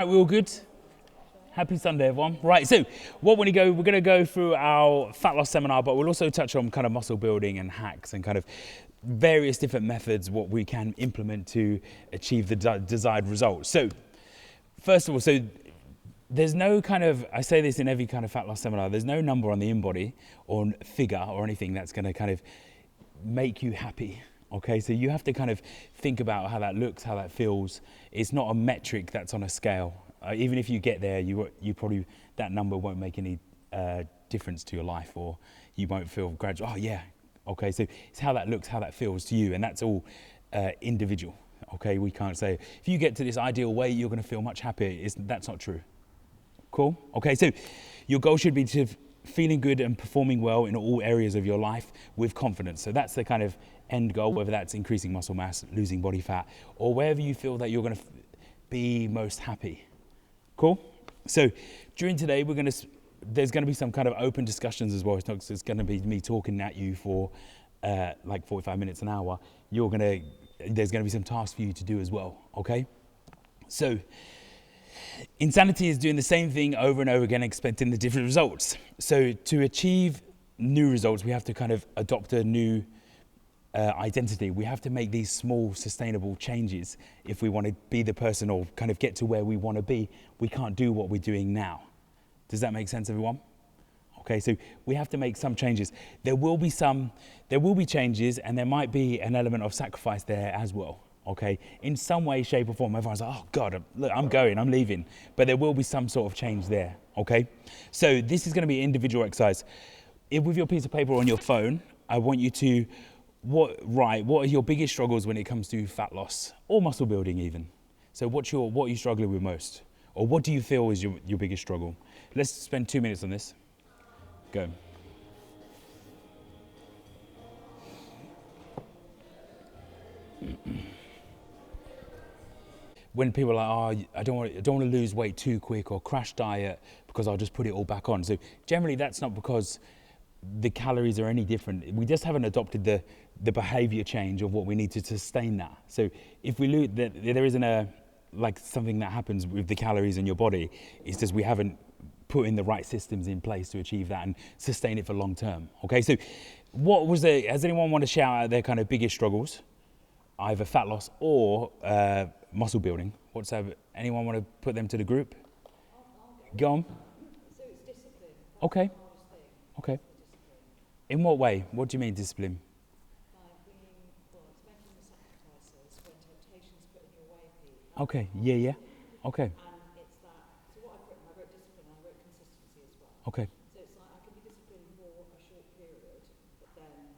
Right, we all good? Happy Sunday, everyone. Right, so we're going to go through our fat loss seminar, but we'll also touch on kind of muscle building and hacks and kind of various different methods, what we can implement to achieve the desired results. So first of all, there's no kind of, I say this in every kind of fat loss seminar, there's no number on the in-body or figure or anything that's going to kind of make you happy. Okay, so you have to kind of think about how that looks, how that feels. It's not a metric that's on a scale. Even if you get there, you probably, that number won't make any difference to your life, or you won't feel gradual. Oh yeah, okay. So it's how that looks, how that feels to you, and that's all individual. Okay, we can't say if you get to this ideal weight, you're going to feel much happier. That's not true. Cool. Okay, so your goal should be to feeling good and performing well in all areas of your life with confidence. So that's the kind of end goal, whether that's increasing muscle mass, losing body fat, or wherever you feel that you're going to be most happy. Cool? So during today, there's going to be some kind of open discussions as well. It's not just going to be me talking at you for like 45 minutes, an hour. There's going to be some tasks for you to do as well, okay? So insanity is doing the same thing over and over again, expecting the different results. So to achieve new results, we have to kind of adopt a new identity. We have to make these small, sustainable changes if we want to be the person or kind of get to where we want to be. We can't do what we're doing now. Does that make sense, everyone? Okay, so we have to make some changes. There will be changes, and there might be an element of sacrifice there as well. Okay, in some way, shape or form, everyone's like, oh God, look, I'm leaving. But there will be some sort of change there, okay? So this is gonna be individual exercise. If with your piece of paper on your phone, I want you to what are your biggest struggles when it comes to fat loss or muscle building even? So what are you struggling with most? Or what do you feel is your biggest struggle? Let's spend 2 minutes on this. Go. When people are like, oh, I don't want to lose weight too quick or crash diet because I'll just put it all back on. So generally that's not because the calories are any different. We just haven't adopted the behavior change of what we need to sustain that. So if we lose, there isn't something that happens with the calories in your body. It's just we haven't put in the right systems in place to achieve that and sustain it for long term. Okay, so has anyone want to shout out their kind of biggest struggles? Either fat loss or muscle building. Anyone want to put them to the group? Go on. So it's discipline. Okay. Okay. In what way? What do you mean discipline? It's making the sacrifices when temptations put in your way, Pete. Okay. Yeah. Okay. And it's that. So what I wrote discipline. I wrote consistency as well. Okay. So it's like I can be disciplined for a short period, but then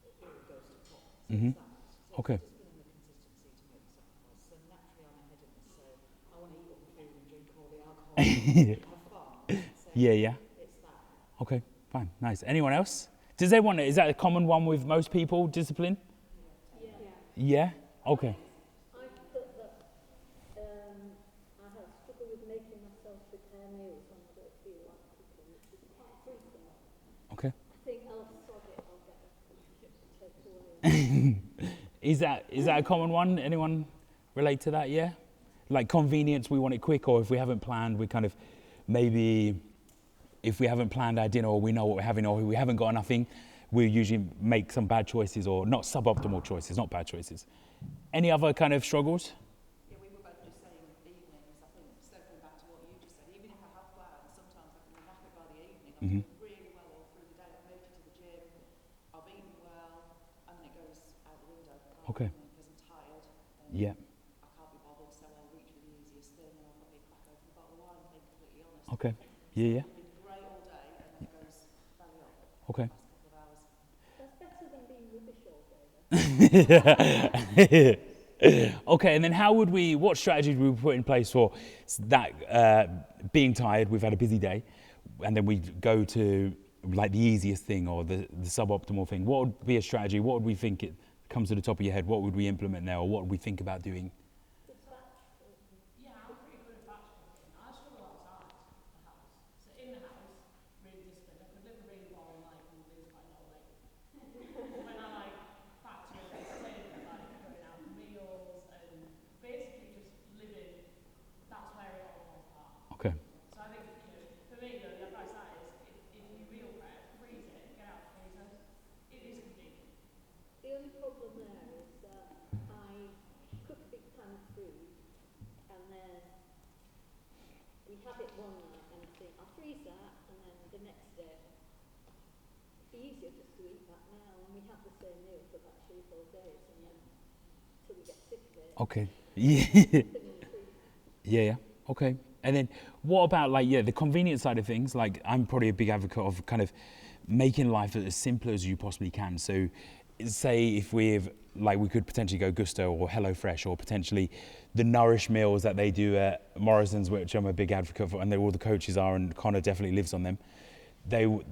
it all goes to pot. So it's that. So Okay. discipline and the consistency to make the sacrifices. So naturally I'm a hedonist, so I want to eat all the food and drink all the alcohol and have fun. So Yeah. it's that. Okay. Fine. Nice. Anyone else? Is that a common one with most people, discipline? Yeah? Okay. I thought that I have struggled with making myself prepare meals when I don't feel like cooking, which is quite frequent. Okay. I think I'll sod it, I'll get a takeaway. Is that a common one? Anyone relate to that? Yeah? Like convenience, we want it quick, or if we haven't planned, we kind of maybe if we haven't planned our dinner or we know what we're having or we haven't got nothing, we usually make some bad choices or not suboptimal choices, not bad choices. Any other kind of struggles? Yeah, we were both just saying evenings, I think, circling back to what you just said, even if I have plans, sometimes I can be knackered by the evening. I'm doing really well all through the day. I've made it to the gym, I've eaten well, and then it goes out the window. Okay. Because I'm tired. Yeah. I can't be bothered, so I'll reach for the easiest thing, and I'll probably crack open a bottle of wine, being completely honest. Okay. Yeah. It's been great all day, and then it goes belly up. Okay. The last couple of hours. That's better than being rubbish all day. Okay, and then what strategies would we put in place for that being tired, we've had a busy day, and then we go to like the easiest thing or the suboptimal thing? What would be a strategy? What would we think it comes to the top of your head? What would we implement there, or what would we think about doing? Yeah, I'm pretty good at batch cooking. I struggle outside the house. So in the house, really disciplined. I could live a really boring life and lose quite a lot of weight. When I factor in this thing, going out for meals and basically just living, that's where it we have it one night and think, I'll freeze that, and then the next day, it'd be easier just to eat that now, and we have the same meal for about 3-4 days, and then till we get sick of it. Okay. Yeah. Put it in the freezer. Yeah. Okay. And then what about like the convenience side of things? Like I'm probably a big advocate of kind of making life as simple as you possibly can. So say if we could potentially go Gusto or HelloFresh or potentially the Nourish meals that they do at Morrison's, which I'm a big advocate for, and all the coaches are, and Connor definitely lives on them.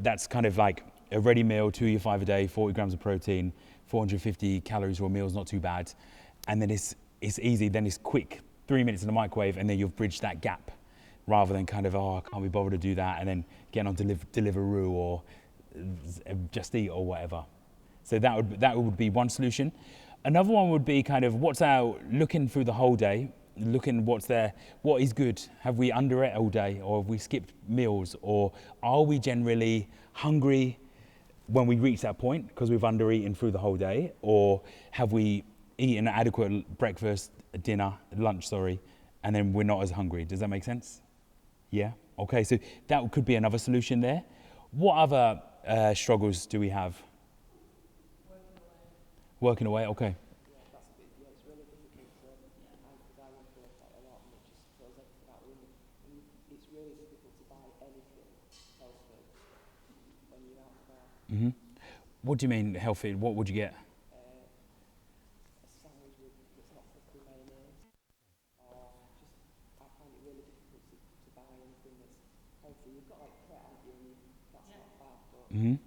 That's kind of like a ready meal, 2U5 a day, 40 grams of protein, 450 calories for a meal is not too bad. And then it's easy, then it's quick, 3 minutes in the microwave, and then you've bridged that gap rather than kind of, I can't be bothered to do that, and then getting on Deliveroo or Just Eat or whatever. So that would be one solution. Another one would be kind of what's out, looking through the whole day, looking what's there, what is good. Have we under ate all day, or have we skipped meals, or are we generally hungry when we reach that point because we've under eaten through the whole day, or have we eaten an adequate breakfast, lunch, and then we're not as hungry? Does that make sense? Yeah. Okay. So that could be another solution there. What other struggles do we have? Working away. Okay. Yeah, that's a bit, yeah, it's really difficult to, because I run for quite a lot and it just feels like it's about winning. And it's really difficult to buy anything healthy when you're out and about. Mm-hmm. What do you mean healthy? What would you get? A sandwich that's not thick with mayonnaise, or just, I find it really difficult to buy anything that's healthy. You've got like Pret, haven't you, and that's not bad, but... Mm-hmm.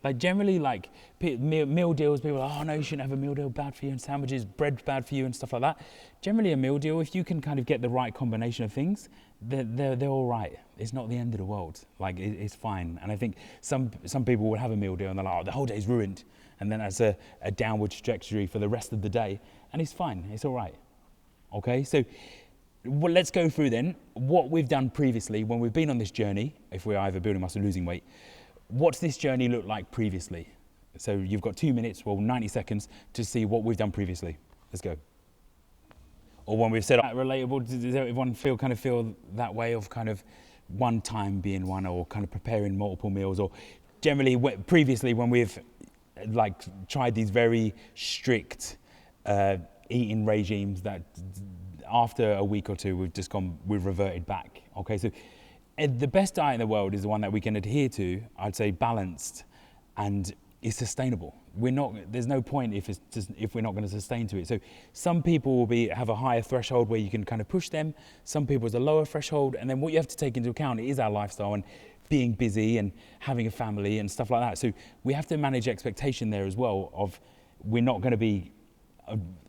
Like generally, like meal deals, people are, oh no, you shouldn't have a meal deal, bad for you, and sandwiches, bread's bad for you, and stuff like that. Generally, a meal deal, if you can kind of get the right combination of things, they're all right. It's not the end of the world. Like it's fine. And I think some people will have a meal deal and they're like, oh, the whole day's ruined, and then that's a downward trajectory for the rest of the day, and it's fine. It's all right. Okay, so let's go through then what we've done previously when we've been on this journey. If we're either building muscle or losing weight. What's this journey look like previously? So you've got 2 minutes, 90 seconds to see what we've done previously. Let's go. Or when we've said relatable, does everyone feel that way of kind of one time being one, or kind of preparing multiple meals, or generally previously when we've like tried these very strict eating regimes that after a week or two we've reverted back. Okay, so the best diet in the world is the one that we can adhere to, I'd say balanced, and is sustainable. There's no point if we're not going to sustain to it. So some people will have a higher threshold where you can kind of push them. Some people is a lower threshold. And then what you have to take into account is our lifestyle and being busy and having a family and stuff like that. So we have to manage expectation there as well of we're not going to be,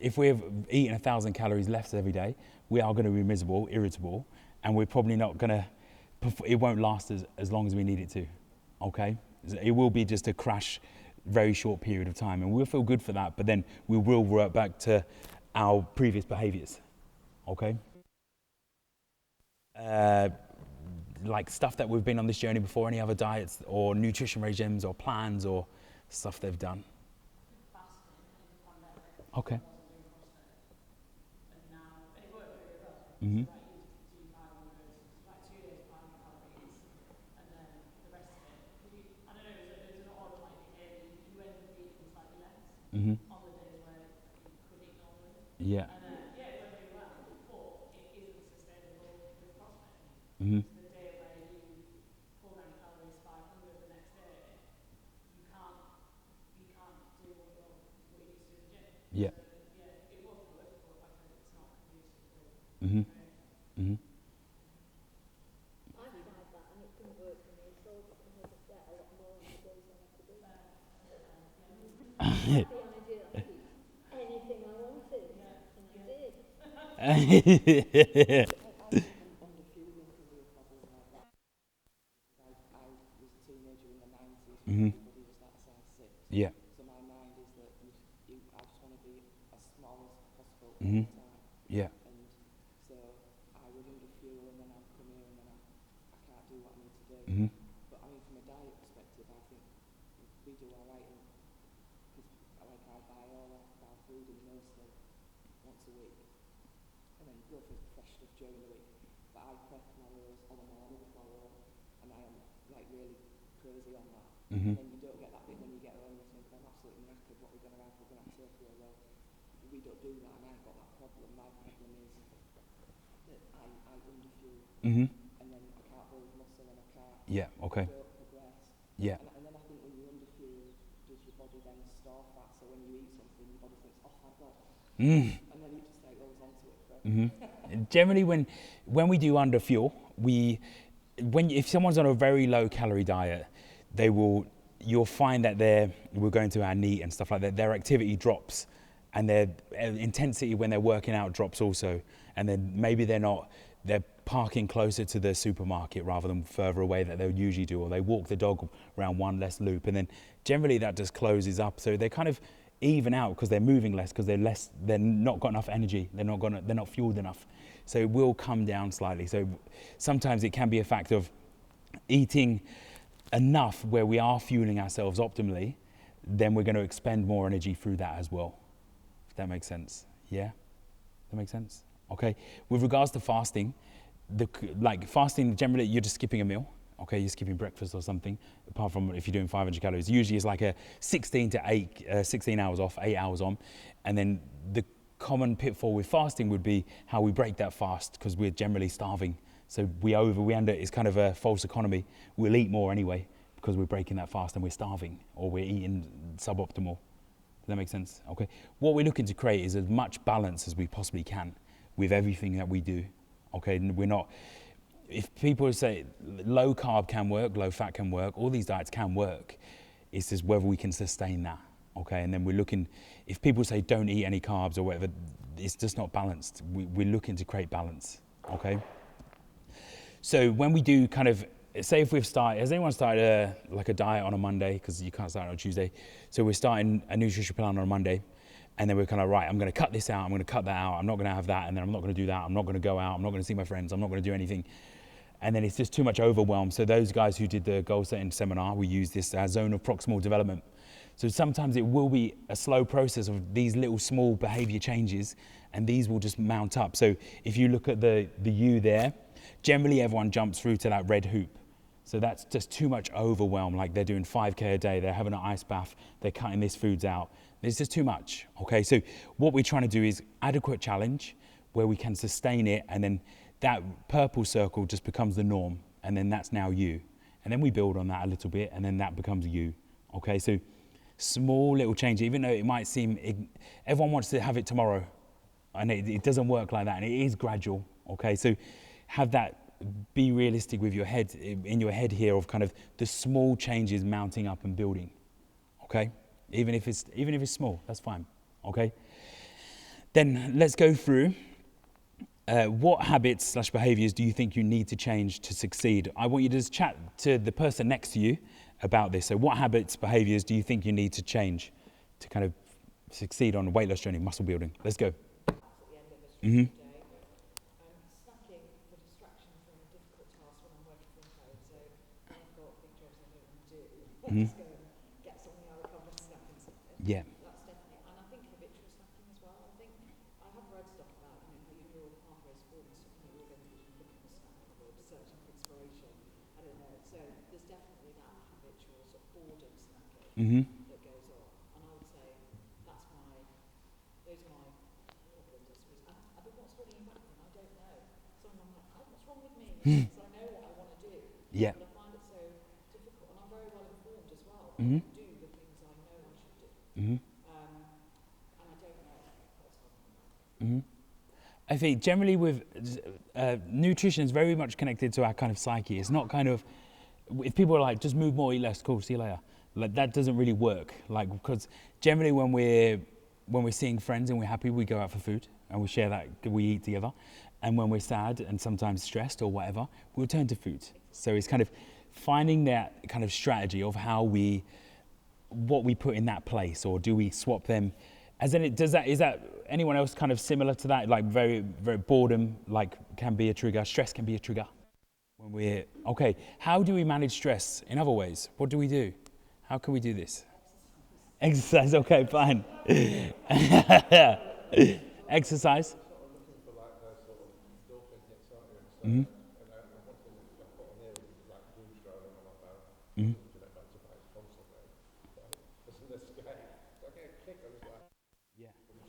if we're eating 1,000 calories less every day, we are going to be miserable, irritable, and we're probably not going to, it won't last as long as we need it to, okay? It will be just a crash, very short period of time, and we'll feel good for that, but then we will revert back to our previous behaviors, okay? Like stuff that we've been on this journey before, any other diets or nutrition regimes or plans or stuff they've done? Okay. Mm-hmm. Mm-hmm. On the days where you could eat normally. Yeah. And yeah, it went really well, but it isn't sustainable with CrossFit. Mm-hmm. So the day where you 490 calories, 500 the next day, you can't do what you used to in the gym. Yeah. So yeah, it was good, but like I said, it's not conducive to Mm-hmm. Mm-hmm. I tried that and it didn't work for me, so I was sweat a lot more on the days when I could do that. The idea I could eat anything I wanted, and I did. Under fueling can be a problem like that. I was a teenager in the 90s Mm-hmm. when everybody was that size 6. Yeah. So my mind is that I just want to be as small as possible all Mm-hmm. the time. Yeah. And so I would under fuel and then I'd come here and then I can't do what I need to do. Mm-hmm. But I mean from a diet perspective I think we do alright, because I buy all our food in mostly once a week and then go for fresh stuff during the week. But I prep my meals on the morning before work, and I am like really crazy on that. Mm-hmm. And then you don't get that bit when you get home. You think, I'm absolutely knackered. What we're going to have? We're going to have turkey. Well, we don't do that, and I've got that problem. My problem is that I underfuel, Mm-hmm. and then I can't build muscle, and I can't. Yeah. Okay. Don't progress. Yeah. And then I think when you underfuel, does your body then store fat? So when you eat something, your body thinks, oh, I've got. And then it just like goes onto it forever. Mm-hmm. Generally, when we do under fuel, if someone's on a very low calorie diet, you'll find that we're going to our NEAT and stuff like that. Their activity drops, and their intensity when they're working out drops also. And then maybe they're parking closer to the supermarket rather than further away that they would usually do, or they walk the dog around one less loop, and then generally that just closes up. So they kind of even out because they're moving less, because they're not got enough energy, they're not fueled enough. So it will come down slightly. So sometimes it can be a fact of eating enough where we are fueling ourselves optimally, then we're going to expend more energy through that as well. If that makes sense. Yeah? That makes sense? Okay. With regards to fasting, fasting, generally you're just skipping a meal. Okay, you're skipping breakfast or something, apart from if you're doing 500 calories. Usually it's like a 16 hours off, 8 hours on. And then the common pitfall with fasting would be how we break that fast, because we're generally starving. So we end it, it's kind of a false economy. We'll eat more anyway because we're breaking that fast and we're starving, or we're eating suboptimal. Does that make sense? Okay. What we're looking to create is as much balance as we possibly can with everything that we do. Okay, and we're not. If people say low carb can work, low fat can work, all these diets can work, it's just whether we can sustain that, okay? And then we're looking, if people say don't eat any carbs or whatever, it's just not balanced. We're looking to create balance, okay? So when we do kind of, say if has anyone started a diet on a Monday, because you can't start on a Tuesday, so we're starting a nutrition plan on a Monday, and then we're kind of, right, I'm going to cut this out, I'm going to cut that out, I'm not going to have that, and then I'm not going to do that, I'm not going to go out, I'm not going to see my friends, I'm not going to do anything. And then it's just too much overwhelm. So those guys who did the goal setting seminar, we use this zone of proximal development. So sometimes it will be a slow process of these little small behavior changes, and these will just mount up. So if you look at the U there, generally everyone jumps through to that red hoop. So that's just too much overwhelm. Like they're doing 5K a day, they're having an ice bath, they're cutting these foods out. It's just too much, okay? So what we're trying to do is adequate challenge where we can sustain it, and then that purple circle just becomes the norm, and then that's now you. And then we build on that a little bit, and then that becomes you, okay? So small little change, even though it might seem, everyone wants to have it tomorrow, and it doesn't work like that, and it is gradual, okay? So have that, be realistic with your head, in your head here, of kind of the small changes mounting up and building, okay? Even if it's small, that's fine, okay? Then let's go through what habits / behaviors do you think you need to change to succeed? I want you to just chat to the person next to you about this. So what habits, behaviors do you think you need to change to kind of succeed on a weight loss journey, muscle building? Let's go. At the end of a stressful day, snacking for distraction from a difficult task when I'm working from home. So when I've got big jobs I don't want to do, I just go and get something out of the cupboard, snacking something. Yeah. That's definitely, and I think habitual snacking as well. I think I have read stuff about, how your neural pathways form and stuff, when you're looking at the snack cupboard, searching for inspiration. I don't know. So there's definitely that habitual sort of boredom snacking that goes on. And I would say those are my problems, I suppose. But what's holding you back then? I don't know. So I'm like, what's wrong with me? Because I know what I want to do. Yeah. But I find it so difficult, and I'm very well informed as well. I do the things I know I should do. And I don't know what's holding me back. I think generally with nutrition is very much connected to our kind of psyche. It's not kind of, if people are like, just move more, eat less, cool, see you later. Like that doesn't really work. Like, because generally when we're seeing friends and we're happy, we go out for food and we share that, we eat together. And when we're sad and sometimes stressed or whatever, we'll turn to food. So it's kind of finding that kind of strategy of what we put in that place, or do we swap them? Is that anyone else kind of similar to that? Like very, very boredom, like can be a trigger, stress can be a trigger. Okay, how do we manage stress in other ways? What do we do? How can we do this? Exercise, okay, fine. Exercise. Mhm. Mhm. Yeah. And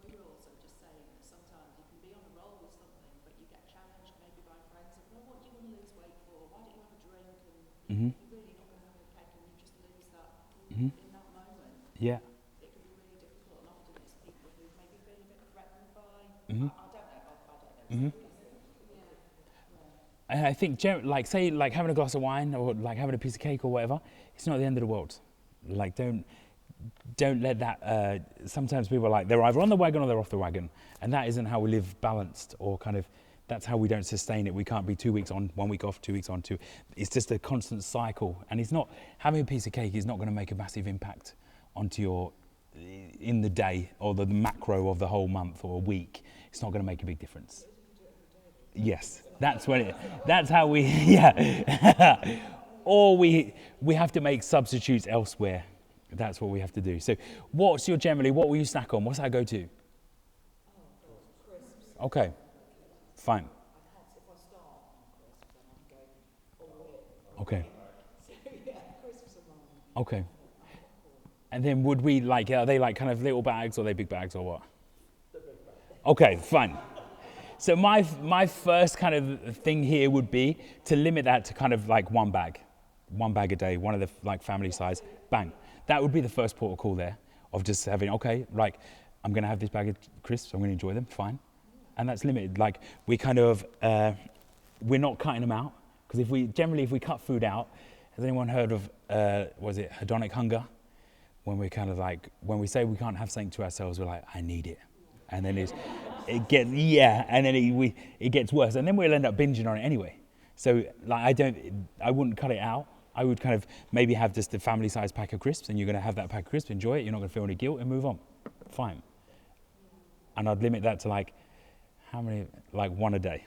we were also just saying that sometimes you can be on a roll with something, but you get challenged maybe by friends of, well, what do you want to lose weight for? Why don't you have a drink? And Mhm. if you're really not going to have a cake and you just lose that Mhm. in that moment, Yeah. it can be really difficult. And often it's people who maybe feel a bit threatened by, Mhm. I don't know, I don't know. Mhm. Yeah. And I think, like, say, like having a glass of wine or like having a piece of cake or whatever, it's not the end of the world. Like, don't let that. Sometimes people are like, they're either on the wagon or they're off the wagon, and that isn't how we live balanced, or kind of that's how we don't sustain it. We can't be 2 weeks on, 1 week off, 2 weeks on, two. It's just a constant cycle, and it's not having a piece of cake is not going to make a massive impact onto your in the day or the macro of the whole month or week. It's not going to make a big difference. Yes, that's when that's how we, yeah. Or we have to make substitutes elsewhere. That's what we have to do. So what will you snack on? What's our go-to? Crisps. Okay, fine. I can't, if I start on crisps, then I'm going all in. Okay, So yeah, crisps are mine. okay. And then would we like, are they like kind of little bags or are they big bags or what? Okay, fine. So my first kind of thing here would be to limit that to kind of like one bag a day, one of the like family size, bang. That would be the first port of call there of just having, okay, like I'm going to have this bag of crisps, I'm going to enjoy them, fine. And that's limited. Like we kind of, we're not cutting them out because if we cut food out, has anyone heard of, was it hedonic hunger? When we kind of like, when we say we can't have something to ourselves, we're like, I need it. And then it gets, yeah, and then it gets worse. And then we'll end up binging on it anyway. So like, I wouldn't cut it out. I would kind of maybe have just a family size pack of crisps and you're going to have that pack of crisps, enjoy it. You're not going to feel any guilt and move on. Fine. And I'd limit that to like, how many, like one a day.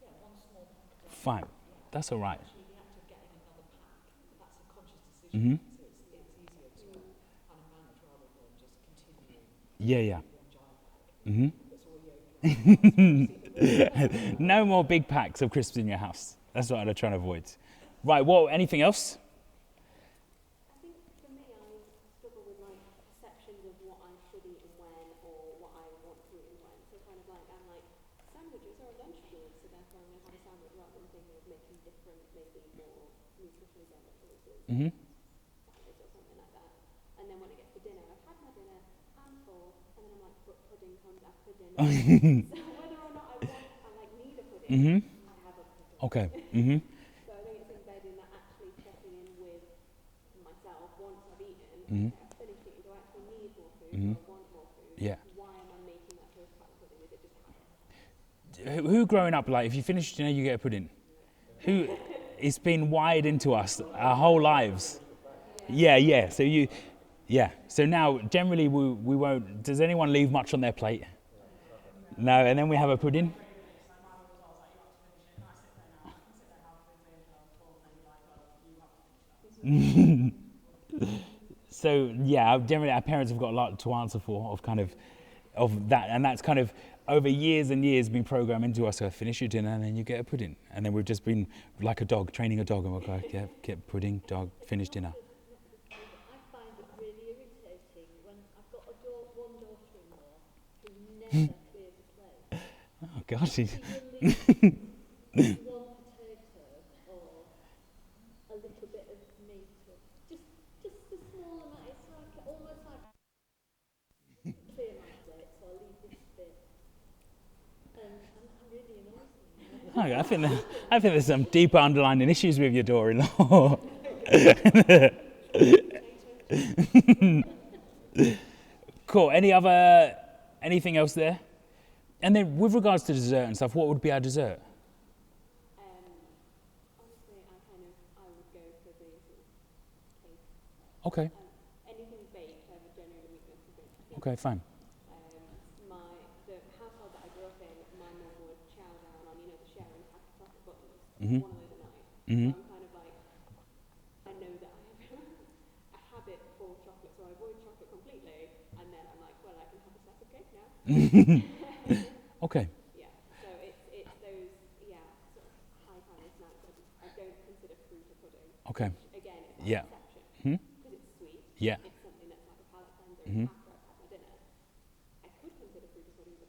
Yeah, one small pack a day. Fine. That's all right. Actually, the act of getting another pack, that's a conscious decision. Mhm. So it's easier to kind of manage rather than just continuing Yeah, yeah. one giant pack. Mhm. That's all you No more big packs of crisps in your house. That's what I'm trying to avoid. Right, well, anything else? I think for me, I struggle with like perceptions of what I should eat and when, or what I want to eat and when. So kind of like I'm like sandwiches are a lunch food, so therefore I'm going to have a sandwich rather than thinking of making different, maybe more nutritionally dense choices, Mhm. salads or something like that. And then when it gets to dinner, I've had my dinner, I'm full, and then I'm like, but pudding comes after dinner. So whether or not I like need a pudding, Mhm. I have a pudding. Okay. Mhm. So I think it's embedding that actually checking in with myself once I've eaten. Mhm. Okay, I've finished eating. Do I actually need more food? Mhm. Do I want more food? Yeah. Why am I making that choice about the pudding? Is it just habit? Who growing up, like, if you finish dinner, you get a pudding? Who? It's been wired into us our whole lives. Yeah, yeah. So yeah. So now, generally, we won't. Does anyone leave much on their plate? No, and then we have a pudding. So yeah, generally our parents have got a lot to answer for of that, and that's kind of over years and years been programmed into us. So finish your dinner and then you get a pudding, and then we've just been like a dog, training a dog, and we're like, yeah, get pudding, dog, finish dinner. I find it really irritating when I've got one daughter-in-law who never clears a plate. Oh gosh, She will leave one potato or a little bit of meat or just a small amount. It's like almost like clear my plate, so I'll leave this bit. And really annoys me. I think there's some deeper underlying issues with your daughter-in-law. Cool. Anything else there? And then with regards to dessert and stuff, what would be our dessert? Honestly, I would go for the sort of cake. Okay. Anything baked, I have a genuine weakness for baked cake. Okay, fine. The household that I grew up in, my mum would chow down on, the sharing pack of chocolate buttons, Mhm. one of those a night. Mhm. So I'm kind of like, I know that I have a habit for chocolate, so I avoid chocolate completely, and then I'm like, well, I can have a slice of cake now. Okay. Yeah, so it's those, yeah, sort of high calorie snacks. I don't consider fruit or pudding. Okay. Which, again, it's Yeah. that perception. Because it's sweet. Yeah. It's something that's like a palate cleanser after I've had my dinner. I could consider fruit or pudding a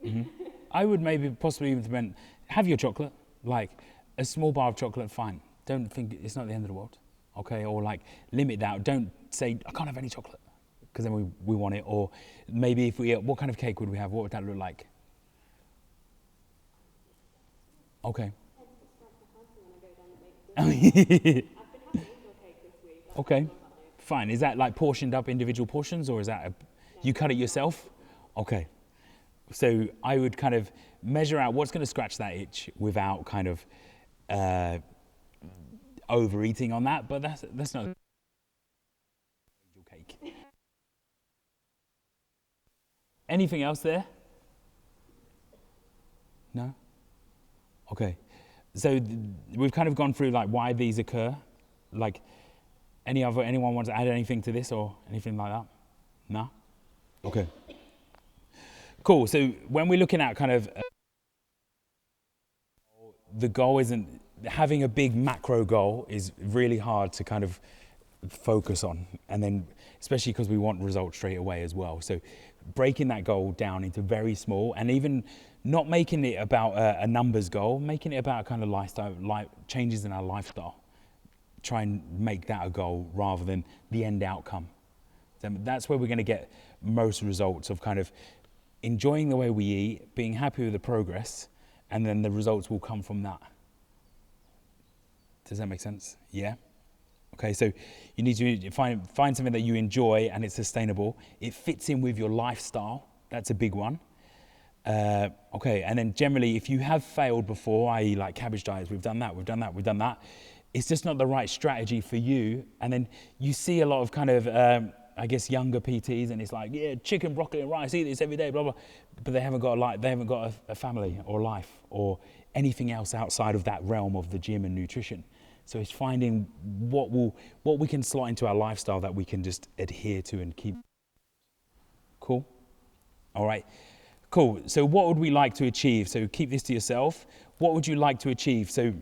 pudding. I would maybe possibly even have your chocolate, like a small bar of chocolate, fine. Don't think it's not the end of the world, okay? Or like limit that. Don't say I can't have any chocolate because then we want it. Or maybe if we, what kind of cake would we have? What would that look like? Okay. I've been having indoor cake this week. Okay. Fine. Is that like portioned up individual portions, or is that you cut it yourself? Okay. So I would kind of measure out what's going to scratch that itch without kind of overeating on that. But that's not cake. Anything else there? No? Okay. So we've kind of gone through like why these occur. Like anyone wants to add anything to this or anything like that? No? Okay. Cool. So when we're looking at kind of the goal isn't having a big macro goal is really hard to kind of focus on, and then especially because we want results straight away as well. So breaking that goal down into very small, and even not making it about a numbers goal, making it about kind of lifestyle, changes in our lifestyle. Try and make that a goal rather than the end outcome. So that's where we're going to get most results of kind of enjoying the way we eat, being happy with the progress, and then the results will come from that. Does that make sense? Yeah? Okay, so you need to find something that you enjoy and it's sustainable. It fits in with your lifestyle. That's a big one. Okay, and then generally, if you have failed before, i.e. like cabbage diets, we've done that. It's just not the right strategy for you. And then you see a lot of kind of, I guess, younger PTs, and it's like, yeah, chicken, broccoli, and rice, eat this every day, blah, blah. But they haven't got a life, they haven't got a family or life or anything else outside of that realm of the gym and nutrition. So it's finding what we can slot into our lifestyle that we can just adhere to and keep. Cool? All right. Cool. So what would we like to achieve? So keep this to yourself. What would you like to achieve? So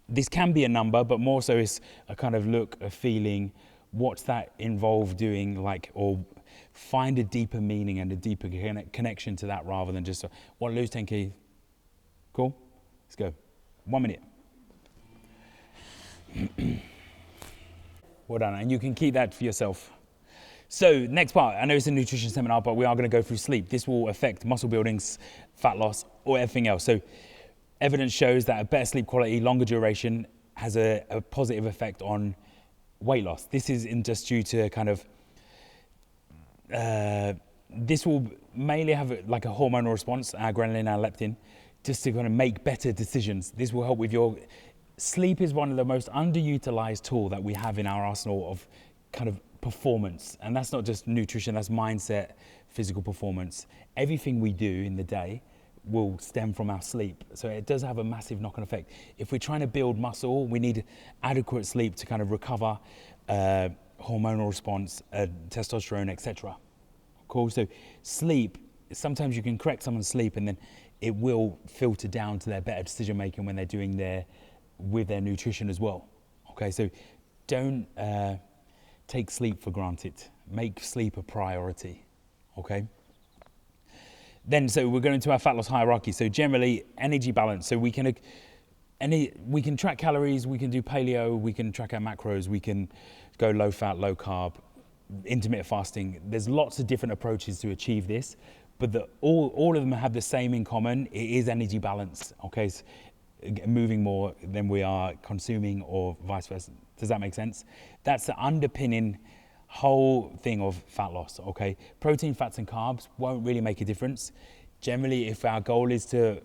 this can be a number, but more so it's a kind of look, a feeling. What's that involve doing, like, or find a deeper meaning and a deeper connection to that rather than just want to lose 10 kg. Cool? Let's go. 1 minute. Well done. And you can keep that for yourself. So next part, I know it's a nutrition seminar, but we are going to go through sleep. This will affect muscle building, fat loss, or everything else. So evidence shows that a better sleep quality, longer duration, has a positive effect on weight loss. This isn't just due to kind of, this will mainly have like a hormonal response, adrenaline and leptin, just to kind of make better decisions. This will help with your, sleep is one of the most underutilized tool that we have in our arsenal of kind of performance. And that's not just nutrition, that's mindset, physical performance. Everything we do in the day will stem from our sleep. So it does have a massive knock-on effect. If we're trying to build muscle, we need adequate sleep to kind of recover hormonal response, testosterone, etc. Cool. So sleep, sometimes you can correct someone's sleep and then it will filter down to their better decision making when they're doing with their nutrition as well. Okay, so don't take sleep for granted. Make sleep a priority. Okay. Then, so we're going to our fat loss hierarchy. So generally, energy balance. So we can track calories, we can do paleo, we can track our macros, we can go low fat, low carb, intermittent fasting. There's lots of different approaches to achieve this, but all of them have the same in common. It is energy balance. Okay, so moving more than we are consuming, or vice versa. Does that make sense? That's the underpinning whole thing of fat loss. Okay, protein, fats and carbs won't really make a difference. Generally, if our goal is to,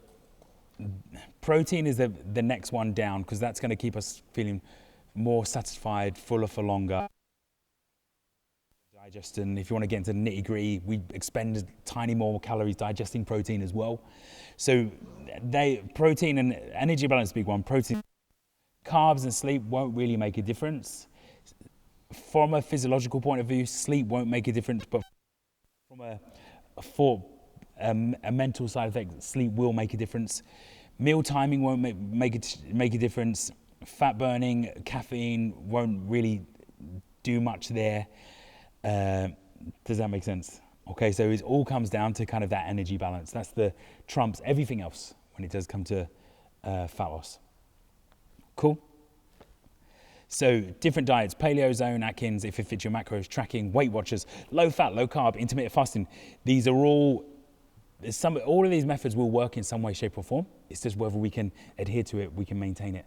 protein is the next one down, because that's going to keep us feeling more satisfied, fuller for longer. Digestion, if you want to get into the nitty gritty, we expend tiny more calories digesting protein as well. So protein and energy balance, big one. Protein, carbs and sleep won't really make a difference. from a physiological point of view, sleep won't make a difference, but from a mental side effect, sleep will make a difference. Meal timing won't make a difference. Fat burning, caffeine won't really do much there. Does that make sense? Okay, so it all comes down to kind of that energy balance. That's the trumps everything else when it does come to fat loss. Cool? So different diets: Paleo, Zone, Atkins, if it fits your macros, tracking, Weight Watchers, low fat, low carb, intermittent fasting. These are all of these methods will work in some way, shape or form. It's just whether we can adhere to it, we can maintain it.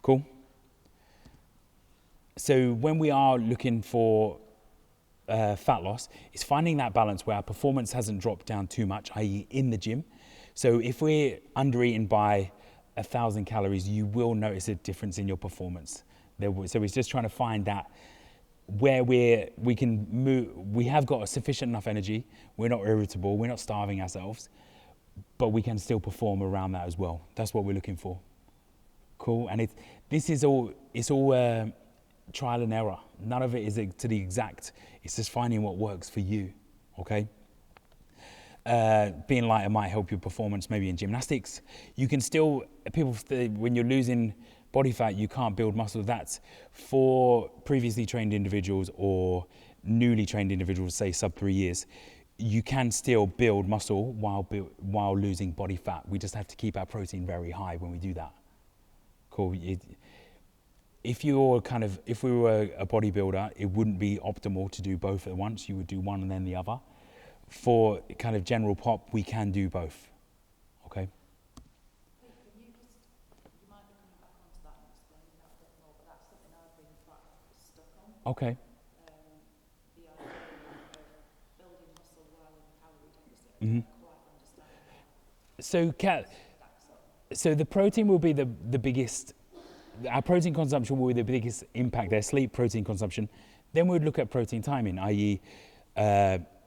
Cool? So when we are looking for fat loss, it's finding that balance where our performance hasn't dropped down too much, i.e. in the gym. So if we're under eating by 1,000 calories, you will notice a difference in your performance. So it's just trying to find that where we can move, we have got a sufficient enough energy, we're not irritable, we're not starving ourselves, but we can still perform around that as well. That's what we're looking for. Cool. And it's all trial and error. None of it is to the exact. It's just finding what works for you. Okay. Being lighter might help your performance, maybe in gymnastics. You can still, when you're losing body fat, you can't build muscle. That's for previously trained individuals or newly trained individuals, say sub 3 years. You can still build muscle while losing body fat. We just have to keep our protein very high when we do that. Cool. If we were a bodybuilder, it wouldn't be optimal to do both at once. You would do one and then the other. For kind of general pop, we can do both. Okay. Can you might be coming back onto that and explaining that a bit more, but that's something I've been quite stuck on. Okay. The idea of building muscle while in calorie deficit. Mm-hmm. I don't quite understand that. So the protein will be the biggest. Our protein consumption will be the biggest impact there. Sleep, protein consumption. Then we'd look at protein timing, i.e.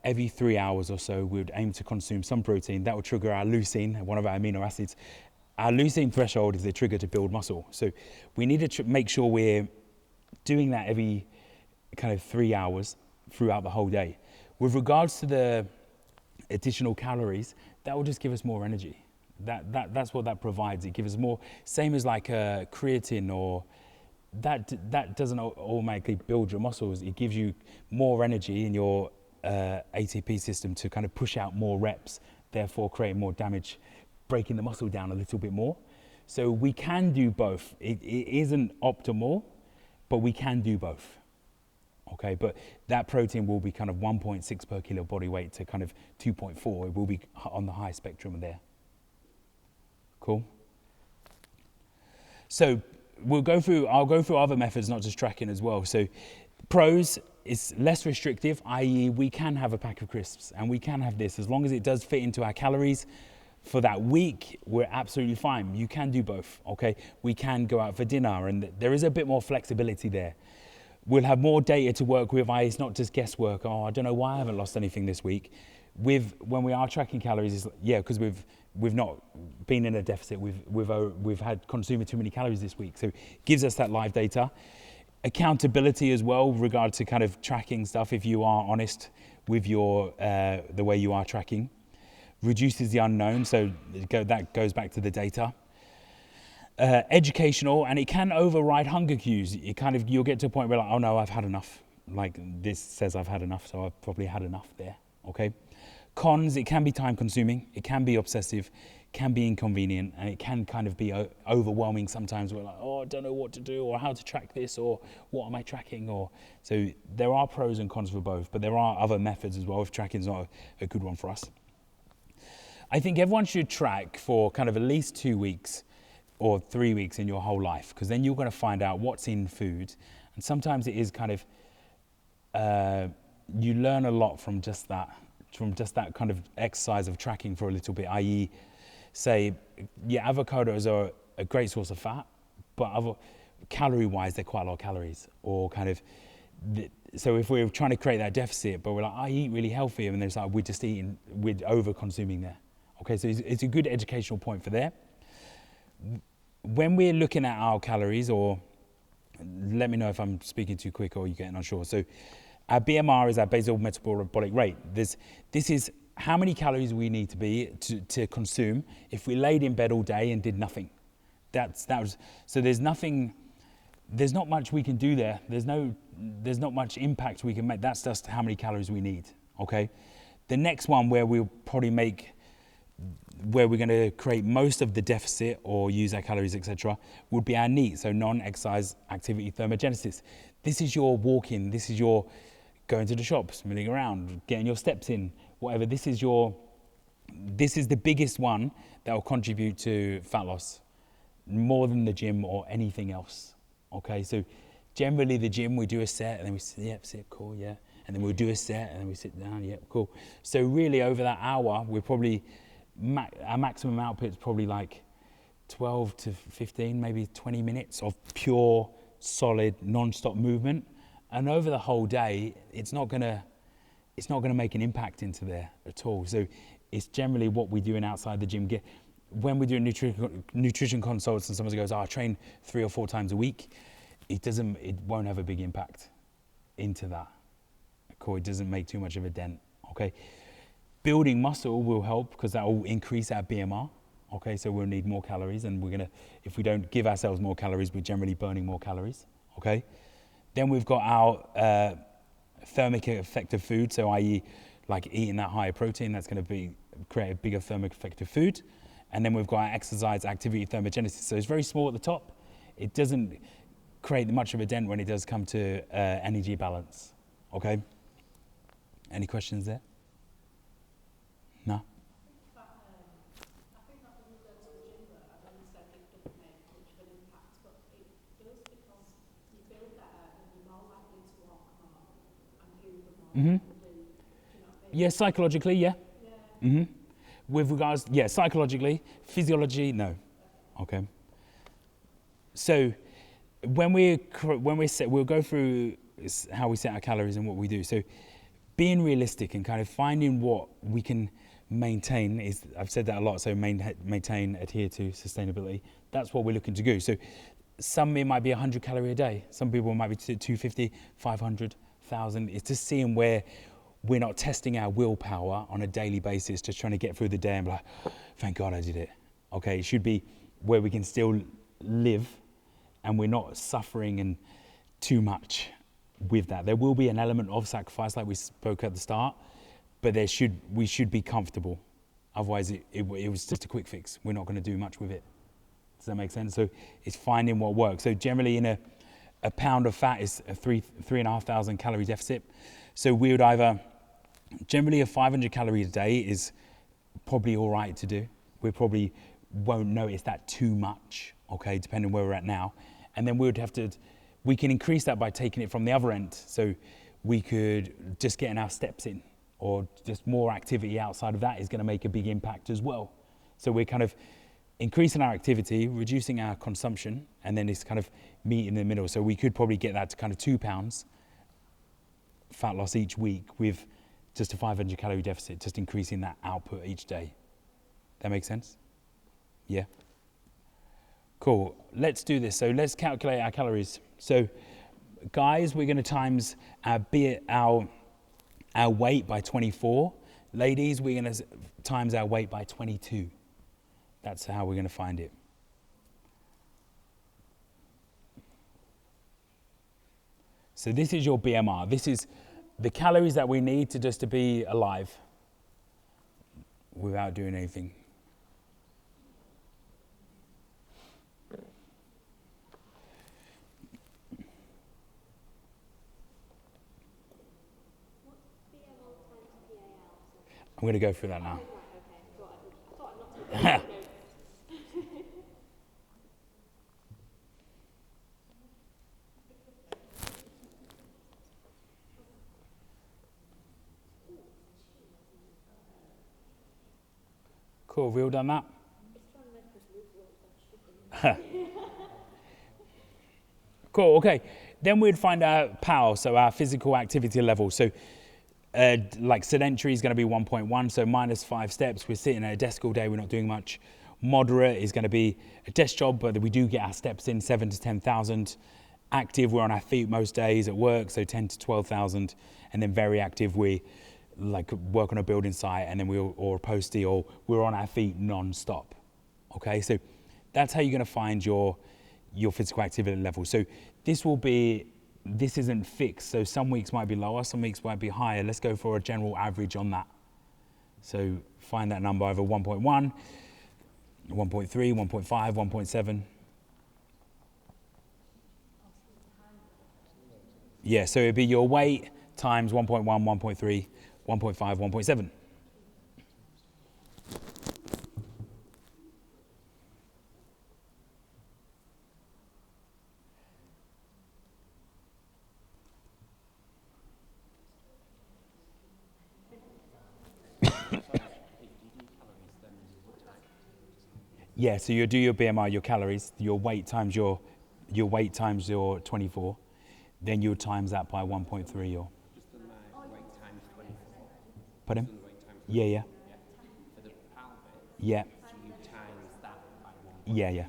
Every 3 hours or so, we would aim to consume some protein. That would trigger our leucine, one of our amino acids. Our leucine threshold is the trigger to build muscle. So we need to make sure we're doing that every kind of 3 hours throughout the whole day. With regards to the additional calories, that will just give us more energy. That's what that provides. It gives us more, same as like creatine, or that doesn't automatically build your muscles. It gives you more energy in your ATP system to kind of push out more reps, therefore creating more damage, breaking the muscle down a little bit more. So we can do both. It isn't optimal, but we can do both. Okay, but that protein will be kind of 1.6 per kilo body weight to kind of 2.4. It will be on the high spectrum there. Cool. So I'll go through other methods, not just tracking as well. So pros, it's less restrictive, i.e. we can have a pack of crisps and we can have this as long as it does fit into our calories for that week. We're absolutely fine. You can do both. Okay, we can go out for dinner, and there is a bit more flexibility there. We'll have more data to work with. It's not just guesswork. Oh, I don't know why I haven't lost anything this week. When we are tracking calories, because we've not been in a deficit. We've had consumed too many calories this week, so it gives us that live data. Accountability as well, with regard to kind of tracking stuff. If you are honest with your the way you are tracking, reduces the unknown. So that goes back to the data. Educational, and it can override hunger cues. You'll get to a point where like, oh no, I've had enough. Like this says I've had enough, so I've probably had enough there. Okay. Cons, it can be time consuming, it can be obsessive, can be inconvenient, and it can kind of be overwhelming sometimes. We're like, oh, I don't know what to do or how to track this or what am I tracking, so there are pros and cons for both, but there are other methods as well if tracking is not a good one for us. I think everyone should track for kind of at least 2 weeks or 3 weeks in your whole life, because then you're going to find out what's in food, and sometimes it is kind of, you learn a lot from just that kind of exercise of tracking for a little bit, i.e. say, yeah, avocados are a great source of fat, but calorie-wise, they're quite a lot of calories. Or kind of, so if we're trying to create that deficit, but we're like, I eat really healthy, and there's like, we're over-consuming there. Okay, so it's a good educational point for there. When we're looking at our calories or let me know if I'm speaking too quick or you're getting unsure. So our BMR is our basal metabolic rate. This is how many calories we need to consume if we laid in bed all day and did nothing. So there's not much we can do there. There's not much impact we can make. That's just how many calories we need, okay? The next one where we're going to create most of the deficit or use our calories, etc., would be our NEAT, so non-exercise activity thermogenesis. This is your walking, this is your going to the shops, milling around, getting your steps in, whatever. This is the biggest one that will contribute to fat loss, more than the gym or anything else. Okay, so generally the gym, we do a set and then we sit, yep, sit, cool, yeah. And then we'll do a set and then we sit down, yep, cool. So really over that hour, we're probably, our maximum output is probably like 12 to 15, maybe 20 minutes of pure, solid, non-stop movement. And over the whole day, it's not gonna make an impact into there at all. So it's generally what we're doing outside the gym. When we're doing nutrition consults and someone goes, I train 3 or 4 times a week, it won't have a big impact into that. Cool, it doesn't make too much of a dent, okay? Building muscle will help because that will increase our BMR, okay? So we'll need more calories, and if we don't give ourselves more calories, we're generally burning more calories, okay? Then we've got our thermic effective food, so i.e. like eating that higher protein, that's going to create a bigger thermic effective food. And then we've got our exercise activity thermogenesis. So it's very small at the top. It doesn't create much of a dent when it does come to energy balance, okay? Any questions there? No? I think that when you go to the gym though, I know you said it doesn't make much of an impact, but it does because you feel better and you're more likely to walk more and move more and do you know what I mean? Yeah, psychologically, yeah. Yeah. With regards, yeah, psychologically, physiology, no. Okay. So when we set, we'll go through how we set our calories and what we do. So being realistic and kind of finding what we can maintain is, I've said that a lot, so maintain, adhere to, sustainability. That's what we're looking to do. So some, it might be 100 calories a day. Some people might be 250, 500, 1,000. It's just seeing where we're not testing our willpower on a daily basis, just trying to get through the day and be like, thank God I did it. Okay, it should be where we can still live and we're not suffering and too much with that. There will be an element of sacrifice like we spoke at the start, but we should be comfortable. Otherwise it was just a quick fix. We're not going to do much with it. Does that make sense? So it's finding what works. So generally in a pound of fat is a 3,500 calorie deficit. So we would either, generally a 500 calories a day is probably all right to do. We probably won't notice that too much, okay, depending where we're at now. And then we can increase that by taking it from the other end. So we could just getting our steps in, or just more activity outside of that is going to make a big impact as well. So we're kind of increasing our activity, reducing our consumption, and then it's kind of meet in the middle. So we could probably get that to kind of 2 pounds fat loss each week with just a 500 calorie deficit, just increasing that output each day. That makes sense? Yeah. Cool. Let's do this. So let's calculate our calories. So guys, we're going to times our weight by 24. Ladies, we're going to times our weight by 22. That's how we're going to find it. So this is your BMR. This is the calories that we need to be alive without doing anything. I'm going to go through that now. Cool, have we all done that? Cool, okay. Then we'd find our POW, so our physical activity level. So like sedentary is going to be 1.1, so minus 5 steps. We're sitting at a desk all day, we're not doing much. Moderate is going to be a desk job, but we do get our steps in, 7 to 10,000. Active, we're on our feet most days at work, so 10 to 12,000. And then very active, we like work on a building site, and then or a postie, or we're on our feet non-stop. Okay, so that's how you're going to find your physical activity level. So this isn't fixed. So some weeks might be lower, some weeks might be higher. Let's go for a general average on that. So find that number over 1.1, 1.3, 1.5, 1.7. Yeah, so it'd be your weight times 1.1, 1.3, 1.5, 1.7. Yeah, so you do your BMI, your calories, your weight times your 24, then you would times that by 1.3 or. Just done my weight times 24. Pardon? Just done the weight times 24. Yeah. Yeah. For the pound bit, Yeah. so you times that by 1. Yeah.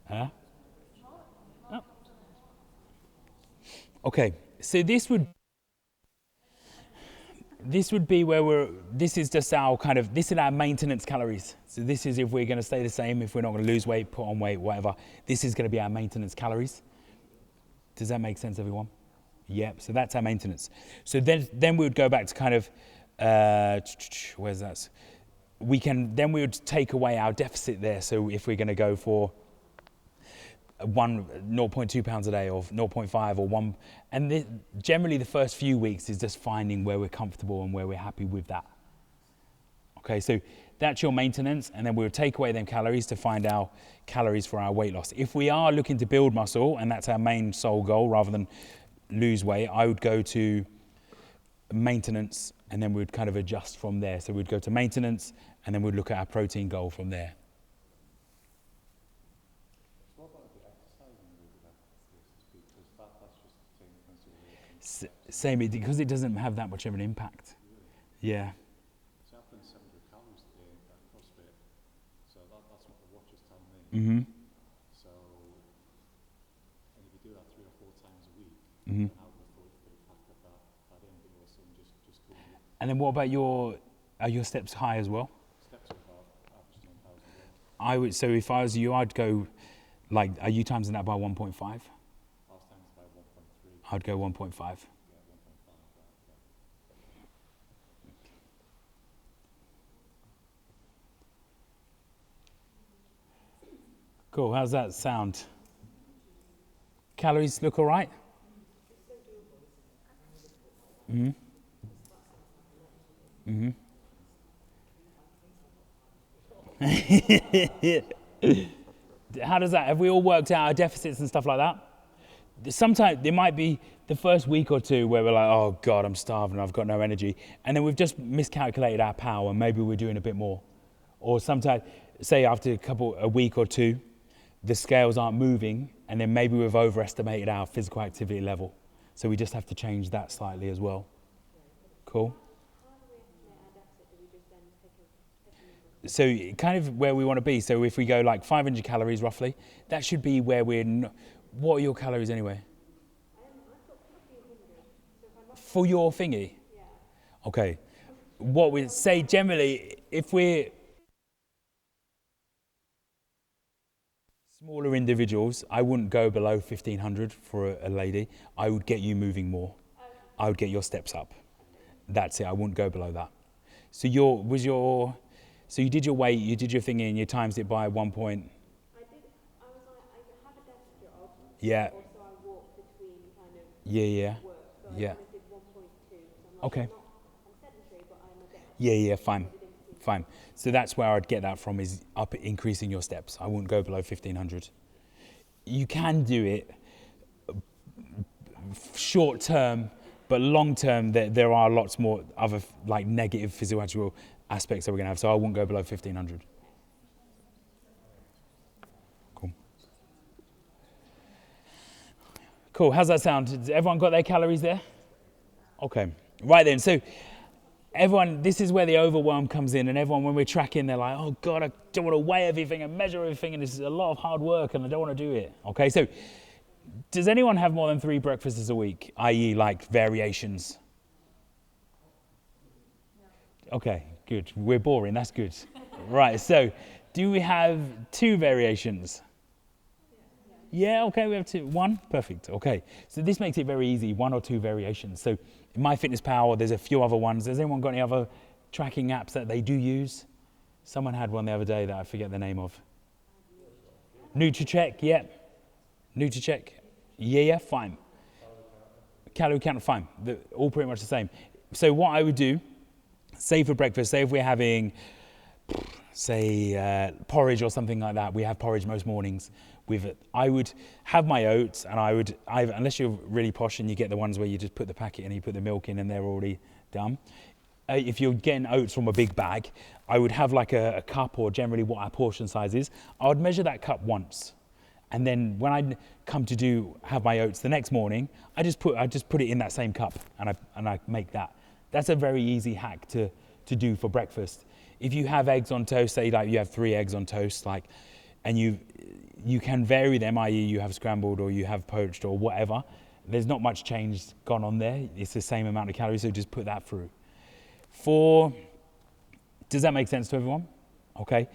Huh? Oh. Okay, so this would be where this is just our this is our maintenance calories. So this is if we're going to stay the same, if we're not going to lose weight, put on weight, whatever. This is going to be our maintenance calories. Does that make sense, everyone? Yep, so that's our maintenance. So then we would go back to where's that? We would take away our deficit there. So if we're going to go for 0.2 pounds a day or 0.5 or 1, and generally the first few weeks is just finding where we're comfortable and where we're happy with that. Okay, so that's your maintenance, and then we'll take away them calories to find our calories for our weight loss. If we are looking to build muscle, and that's our main sole goal rather than lose weight, I would go to maintenance, and then we'd kind of adjust from there. So we'd go to maintenance, and then we'd look at our protein goal from there. Same, because it doesn't have that much of an impact. Yeah. So I've done 700 calories today at CrossFit, so that's what the watch is telling me. Mm-hmm. So, and if you do that 3 or 4 times a week, Mm-hmm. I would have thought you could have packed that in, but all of a sudden just go. And then what about are your steps high as well? Steps are about average 10,000 a day. So if I was you, I'd go, are you timesing that by 1.5? I was times by 1.3. I'd go 1.5. Yeah, 1.5. Right, Cool, how's that sound? Calories look all right? Mm-hmm. Mm-hmm. How does that, have we all worked out our deficits and stuff like that? Sometimes there might be the first week or two where we're like, oh God, I'm starving, I've got no energy. And then we've just miscalculated our power, and maybe we're doing a bit more. Or sometimes, say after a week or two, the scales aren't moving, and then maybe we've overestimated our physical activity level. So we just have to change that slightly as well. Cool? So kind of where we want to be. So if we go 500 calories roughly, that should be where what are your calories anyway? For your thingy? Yeah. Okay. What we say generally, if we're smaller individuals, I wouldn't go below 1,500 for a lady. I would get you moving more. I would get your steps up. That's it. I wouldn't go below that. So you did your weight, you did your thingy, and you times it by 1 point. I had a desk job. Yeah. Also, I walked between Yeah. work. So Yeah. I did 1.2. So Okay. I'm sedentary, but I'm a bit. Yeah, fine. So that's where I'd get that from, is up increasing your steps. I wouldn't go below 1,500. You can do it short term, but long term, there are lots more other negative physiological aspects that we're going to have. So I wouldn't go below 1,500. Cool, how's that sound? Has everyone got their calories there? Okay, right then. So everyone, this is where the overwhelm comes in, and everyone, when we're tracking, they're like, oh God, I don't want to weigh everything and measure everything, and it's a lot of hard work, and I don't want to do it. Okay, so does anyone have more than 3 breakfasts a week, i.e. like variations? Okay, good. We're boring, that's good. Right, so do we have 2 variations? Yeah, okay, we have 2. 1? Perfect, okay. So this makes it very easy, 1 or 2 variations. So in MyFitnessPal, there's a few other ones. Has anyone got any other tracking apps that they do use? Someone had one the other day that I forget the name of. NutriCheck, yeah. NutriCheck, yeah, fine. Calorie counter, fine. They're all pretty much the same. So what I would do, say for breakfast, say if we're having, say, porridge or something like that. We have porridge most mornings. I would have my oats, and unless you're really posh and you get the ones where you just put the packet in and you put the milk in and they're already done. If you're getting oats from a big bag, I would have like a cup, or generally what our portion size is. I would measure that cup once. And then when I come to have my oats the next morning, I just put it in that same cup, and I make that. That's a very easy hack to do for breakfast. If you have eggs on toast, say like you have 3 eggs on toast, and you can vary them, i.e. you have scrambled or you have poached or whatever. There's not much change gone on there. It's the same amount of calories, so just put that through. Does that make sense to everyone? Okay.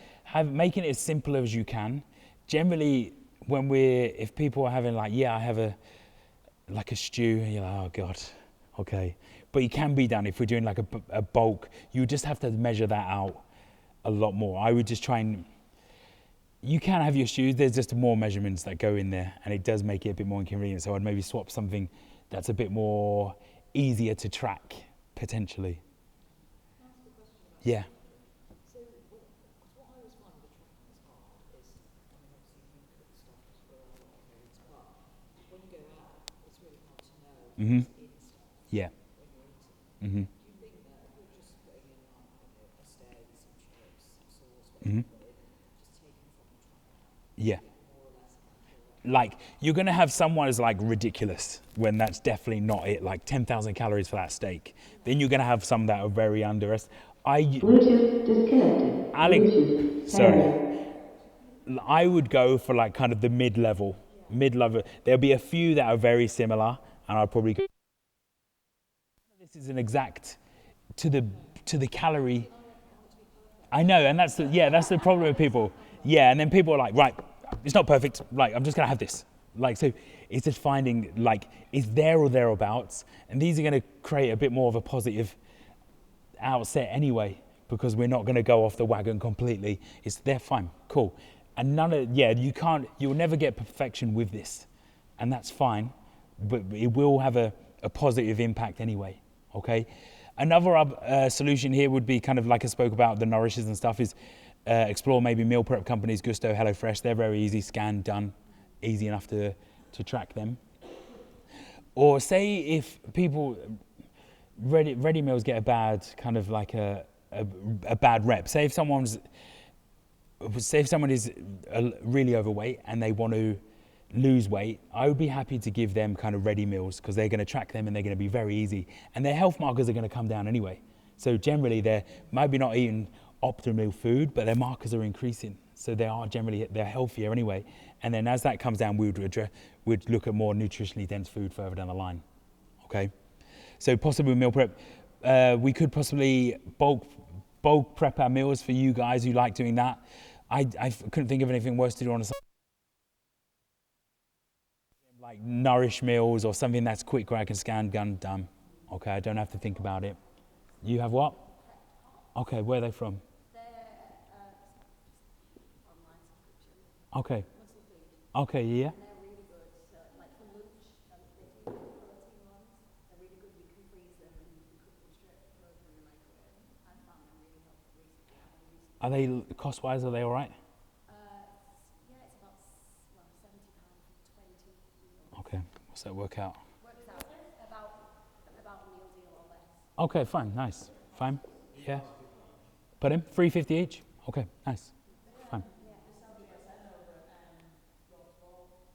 Making it as simple as you can. Generally, if people are having I have a stew, and you're like, oh God, okay. But it can be done if we're doing like a bulk. You just have to measure that out a lot more. I would just try and, you can have your stews, there's just more measurements that go in there, and it does make it a bit more inconvenient. So I'd maybe swap something that's a bit more easier to track, potentially. Yeah. So, what I always find with tracking is hard is, obviously you cook stuff as well, but when you go out, it's really hard to know what's in stuff Yeah. when you're eating. Mm-hmm. Do you think that if you're just putting in a steak, some chips, some sauce, whatever, just taking from the tracker, Yeah. more or less accurate? Like, you're going to have someone who's like ridiculous when that's definitely not it, like 10,000 calories for that steak. Then you're going to have some that are very underestimated. Bluetooth disconnected. Alex, Bluetooth sorry. pairing. I would go for like kind of the mid-level. There'll be a few that are very similar, and I'll probably go. This is an exact to the calorie. I know, and that's the problem with people. Yeah, and then people are like, right, it's not perfect. Like, I'm just gonna have this. Like, so it's just finding like it's there or thereabouts, and these are gonna create a bit more of a positive outset anyway, because we're not gonna go off the wagon completely. They're fine, cool, and you'll never get perfection with this, and that's fine, but it will have a positive impact anyway. Okay. Another solution here would be kind of like I spoke about the nourishes and stuff is explore maybe meal prep companies, Gusto, HelloFresh. They're very easy, scan, done, easy enough to track them. Or say if people ready meals get a bad kind of like a bad rep. Say if someone is really overweight and they want to lose weight, I would be happy to give them kind of ready meals because they're going to track them and they're going to be very easy, and their health markers are going to come down anyway. So generally they're maybe not eating optimal food, but their markers are increasing, so they're healthier anyway. And then as that comes down, we'd look at more nutritionally dense food further down the line. Okay, so possibly meal prep. We could possibly bulk prep our meals for you guys who like doing that. I couldn't think of anything worse to do on a like nourish meals or something that's quick where I can scan, done. Okay, I don't have to think about it. You have what? Okay, where are they from? They're online subscription. Okay. Okay, yeah. And they're really good. So, like for lunch, they do protein ones. They're really good. You can freeze them and you can cook them straight, throw them in the microwave. I found them really helpful recently. Are they cost-wise? Are they all right? Yeah, it's about £70 for 20. Okay. What's that work out? Works out about a meal deal or less. Okay, fine, nice, fine, yeah. Put in 350 each. Okay, nice, fine.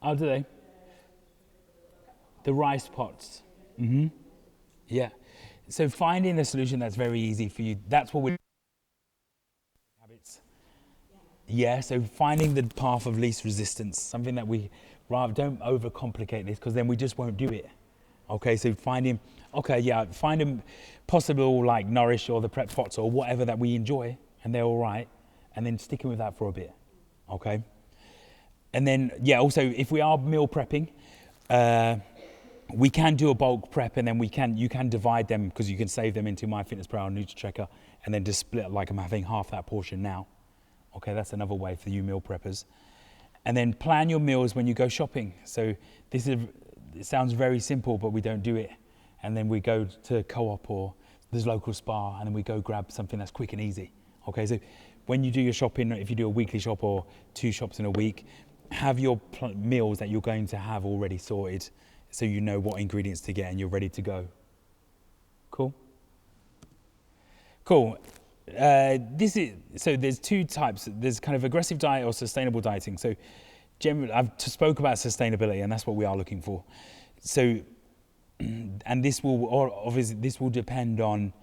Oh, do they? The rice pots. Yeah. So finding a solution that's very easy for you, that's what we're habits. Yeah, so finding the path of least resistance, something that we rather don't overcomplicate this because then we just won't do it. Okay, so finding possible like Nourish or the Prep Pots or whatever that we enjoy and they're all right, and then sticking with that for a bit. Okay. And then, also if we are meal prepping, we can do a bulk prep and then you can divide them because you can save them into MyFitnessPal or NutriTracker and then just split like I'm having half that portion now. Okay, that's another way for you meal preppers. And then plan your meals when you go shopping. So it sounds very simple, but we don't do it. And then we go to Co-op or there's local Spa and then we go grab something that's quick and easy. Okay, so when you do your shopping, if you do a weekly shop or 2 shops in a week, have your meals that you're going to have already sorted so you know what ingredients to get and you're ready to go. Cool? Cool. So there's 2 types. There's kind of aggressive diet or sustainable dieting. So generally, I've spoke about sustainability and that's what we are looking for. So, and this will depend on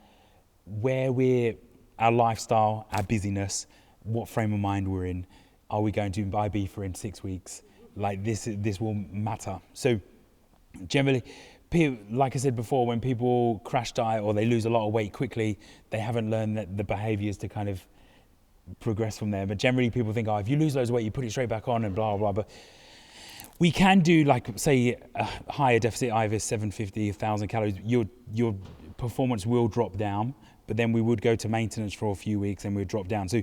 our lifestyle, our busyness, what frame of mind we're in. Are we going to buy beef for in 6 weeks? Like this will matter. So generally, like I said before, when people crash diet or they lose a lot of weight quickly, they haven't learned that the behaviors to kind of progress from there. But generally people think, if you lose loads of weight, you put it straight back on and blah, blah, blah. But we can do like, say, a higher deficit, either 750, 1,000 calories. Your performance will drop down, but then we would go to maintenance for a few weeks and we'd drop down. So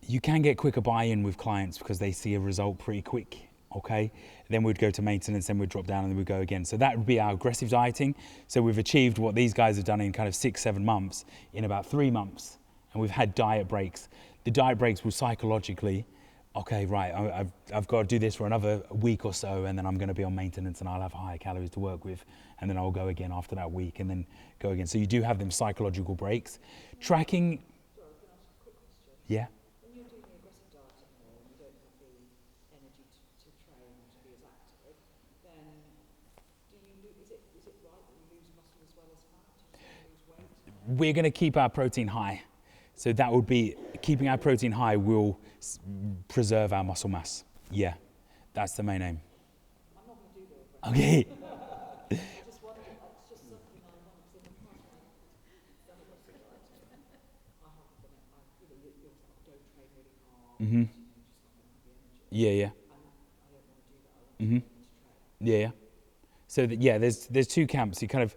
you can get quicker buy-in with clients because they see a result pretty quick, okay? Then we'd go to maintenance, then we'd drop down and then we'd go again. So that would be our aggressive dieting. So we've achieved what these guys have done in kind of 6-7 months in about 3 months. And we've had diet breaks. The diet breaks will psychologically, okay, right, I've got to do this for another week or so and then I'm going to be on maintenance and I'll have higher calories to work with and then I'll go again after that week and then go again. So you do have them psychological breaks. Tracking, Sorry, can I ask a quick question? yeah. When you're doing the aggressive dieting more and you don't have the energy to train or to be as active, then is it right that you lose muscle as well as fat? Do you lose weight? We're going to keep our protein high. So that would be, keeping our protein high will preserve our muscle mass. Yeah, that's the main aim. I'm not going to do the aggressive. Okay. I just wondered, it's just something I want to in the past when I've done aggressive dieting. I haven't done it. You're don't train really hard. Mhm. Just not going to have the energy. Yeah. And I don't want to do that. I want to train. Yeah. So there's 2 camps. You kind of,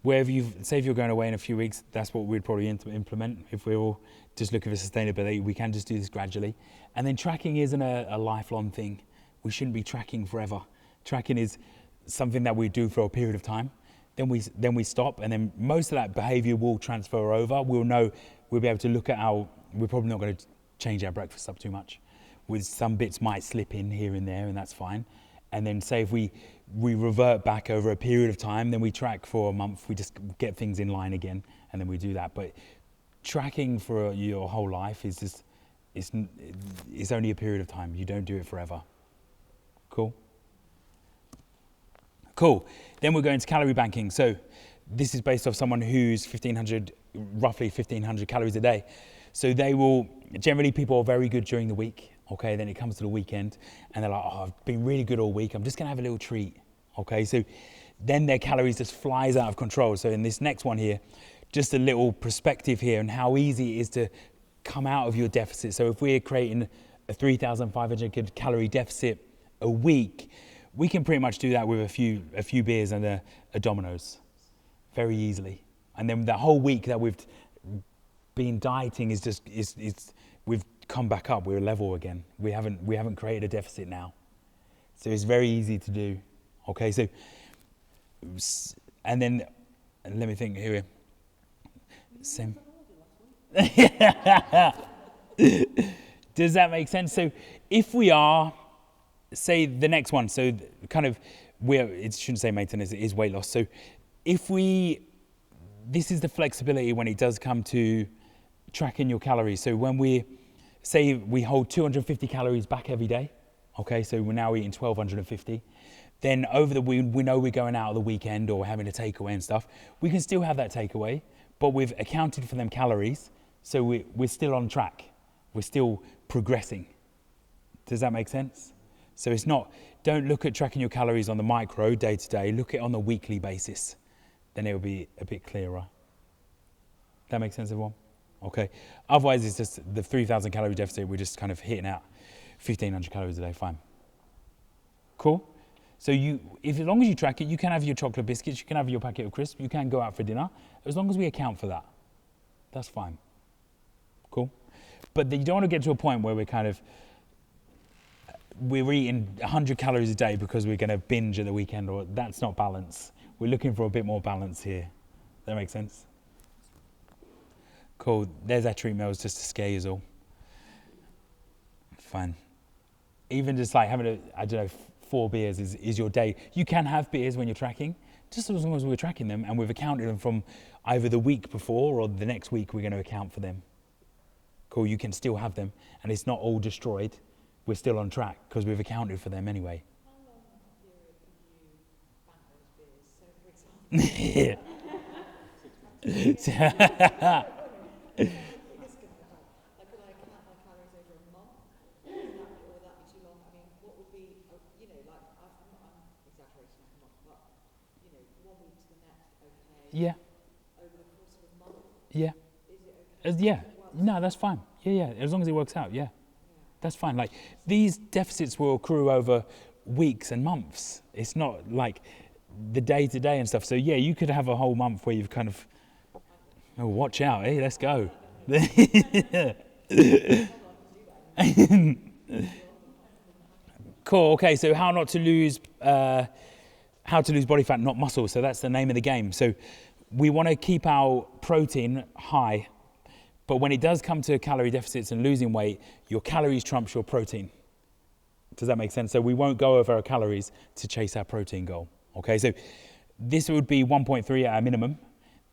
wherever say if you're going away in a few weeks, that's what we'd probably implement. If we're all just looking for sustainability, we can just do this gradually. And then tracking isn't a lifelong thing. We shouldn't be tracking forever. Tracking is something that we do for a period of time. Then we stop, and then most of that behavior will transfer over. We'll be able to look at we're probably not going to change our breakfast up too much. With some bits might slip in here and there, and that's fine. And then say if we revert back over a period of time, then we track for a month, we just get things in line again, and then we do that. But tracking for your whole life is just, it's only a period of time. You don't do it forever. Cool? Cool. Then we're going to calorie banking. So this is based off someone who's roughly 1,500 calories a day. So generally people are very good during the week. Okay, then it comes to the weekend and they're like, I've been really good all week. I'm just gonna have a little treat. Okay, so then their calories just flies out of control. So in this next one here, just a little perspective here and how easy it is to come out of your deficit. So if we're creating a 3,500 calorie deficit a week, we can pretty much do that with a few beers and a Domino's very easily. And then the whole week that we've been dieting we've come back up, we're level again. We haven't created a deficit now. So it's very easy to do. Okay, so, and then, let me think here. Same. Does that make sense? So if we are, say the next one, so kind of, it shouldn't say maintenance, it is weight loss. So this is the flexibility when it does come to tracking your calories. So when say we hold 250 calories back every day, okay, so we're now eating 1,250, then over the we know we're going out the weekend or having a takeaway and stuff, we can still have that takeaway, but we've accounted for them calories, so we're still on track. We're still progressing. Does that make sense? So it's not, don't look at tracking your calories on the micro day to day, look at it on the weekly basis. Then it will be a bit clearer. That makes sense, everyone? Okay. Otherwise, it's just the 3,000 calorie deficit, we're just kind of hitting out 1,500 calories a day, fine. Cool? So as long as you track it, you can have your chocolate biscuits, you can have your packet of crisps, you can go out for dinner, as long as we account for that. That's fine. Cool? But you don't want to get to a point where we're eating 100 calories a day because we're going to binge at the weekend, or that's not balance. We're looking for a bit more balance here. That makes sense? Cool. There's our treat meals just to scare you all. Fine. Even just like having 4 beers is your day. You can have beers when you're tracking, just as long as we're tracking them and we've accounted them from either the week before or the next week we're going to account for them. Cool, you can still have them and it's not all destroyed. We're still on track because we've accounted for them anyway. How long a period would you bank those beers? So, for example, like, could I count my calories over a month? Would that be too long? I mean, what would be, like, I'm exaggerating like a month, but, 1 week to the next, okay. Yeah. Over the course of a month, Yeah. is it okay? Yeah. No, that's fine. Yeah. As long as it works out, yeah. That's fine. Like, these deficits will accrue over weeks and months. It's not like the day to day and stuff. So yeah, you could have a whole month where you've kind of, oh, watch out, hey, let's go. Cool. Okay, so how to lose body fat, not muscle. So that's the name of the game. So we want to keep our protein high, but when it does come to calorie deficits and losing weight, your calories trumps your protein. Does that make sense? So we won't go over our calories to chase our protein goal. Okay, so this would be 1.3 at our minimum,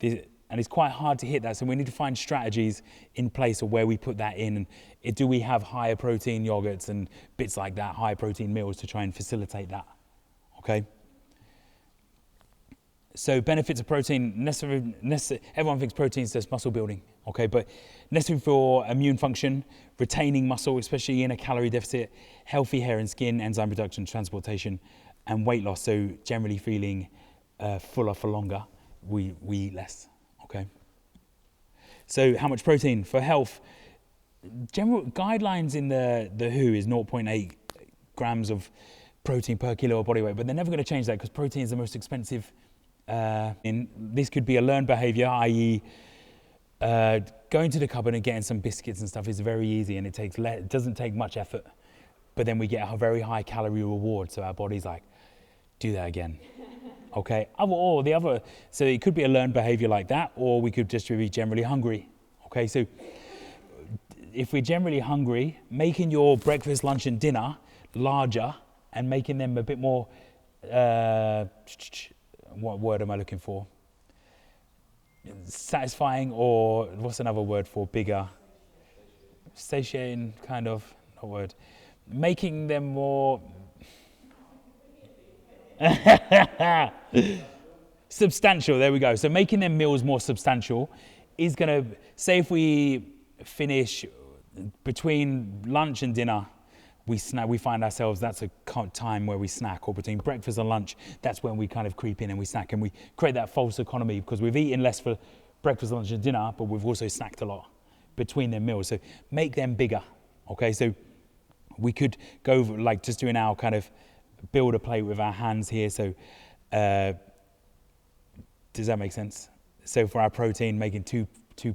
and it's quite hard to hit that. So we need to find strategies in place of where we put that in. And do we have higher protein yogurts and bits like that, higher protein meals to try and facilitate that? Okay. So benefits of protein, everyone thinks protein is just muscle building, okay, but necessary for immune function, retaining muscle, especially in a calorie deficit, healthy hair and skin, enzyme production, transportation, and weight loss. So generally feeling fuller for longer, we eat less, okay. So how much protein for health? General guidelines in the WHO is 0.8 grams of protein per kilo of body weight, but they're never going to change that because protein is the most expensive. This could be a learned behavior, i.e. Going to the cupboard and getting some biscuits and stuff is very easy, and it doesn't take much effort, but then we get a very high calorie reward, so our body's like, do that again. Okay, so it could be a learned behavior like that, or we could just be generally hungry. Okay, so if we're generally hungry, making your breakfast, lunch and dinner larger and making them a bit more what word am I looking for? Satisfying, or what's another word for bigger? Satiating, kind of, not word. Making them more substantial, there we go. So making them meals more substantial is going to, say if we finish between lunch and dinner, we find ourselves, that's a time where we snack, or between breakfast and lunch, that's when we kind of creep in and we snack, and we create that false economy because we've eaten less for breakfast, lunch and dinner, but we've also snacked a lot between their meals. So make them bigger, okay? So we could go like just doing our kind of build a plate with our hands here. So does that make sense? So for our protein, making two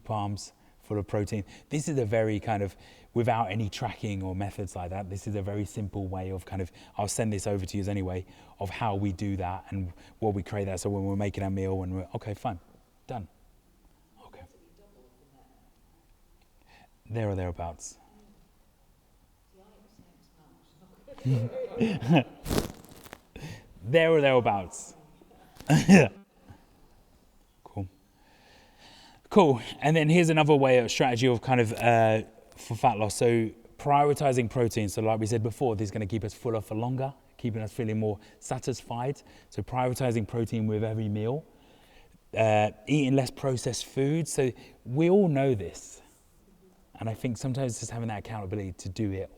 palms full of protein. This is a very kind of, without any tracking or methods like that, this is a very simple way of kind of, I'll send this over to you anyway, of how we do that and what we create that. So when we're making our meal and we're, okay, fine, done. Okay. There or thereabouts. There or thereabouts. Cool. And then here's another way of strategy of kind of for fat loss. So prioritizing protein. So like we said before, this is going to keep us fuller for longer, keeping us feeling more satisfied. So prioritizing protein with every meal, eating less processed food. So we all know this. And I think sometimes just having that accountability to do it,